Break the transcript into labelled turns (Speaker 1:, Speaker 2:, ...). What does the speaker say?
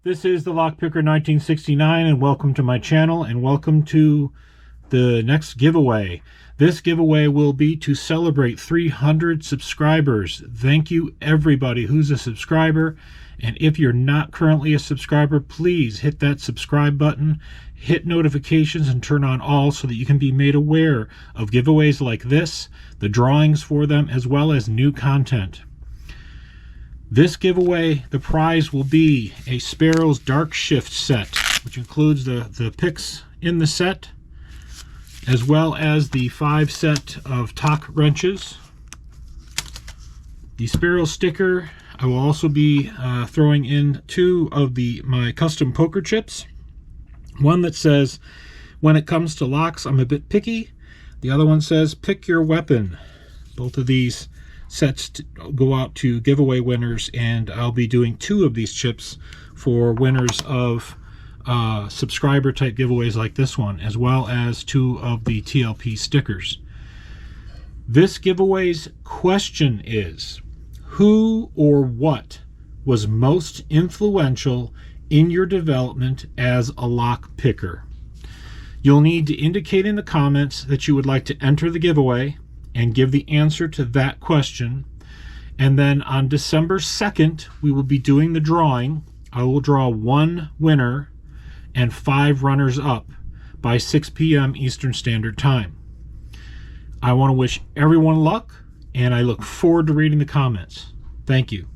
Speaker 1: This is the Lockpicker 1969, and welcome to my channel, and welcome to the next giveaway. This giveaway will be to celebrate 300 subscribers. Thank you everybody who's a subscriber, and if you're not currently a subscriber, please hit that subscribe button, hit notifications, and turn on all so that you can be made aware of giveaways like this, the drawings for them, as well as new content. This giveaway, the prize will be a Sparrows Dark Shift set, which includes the picks in the set, as well as the 5 set of Tock wrenches. The Sparrows sticker, I will also be throwing in 2 of my custom poker chips. One that says, "When it comes to locks, I'm a bit picky." The other one says, "Pick your weapon." Both of these sets go out to giveaway winners, and I'll be doing 2 of these chips for winners of subscriber type giveaways like this one, as well as 2 of the TLP stickers. This giveaway's question is, who or what was most influential in your development as a lock picker? You'll need to indicate in the comments that you would like to enter the giveaway and give the answer to that question. And then on December 2nd, we will be doing the drawing. I will draw 1 winner and 5 runners up by 6 p.m. Eastern Standard Time. I want to wish everyone luck, and I look forward to reading the comments. Thank you.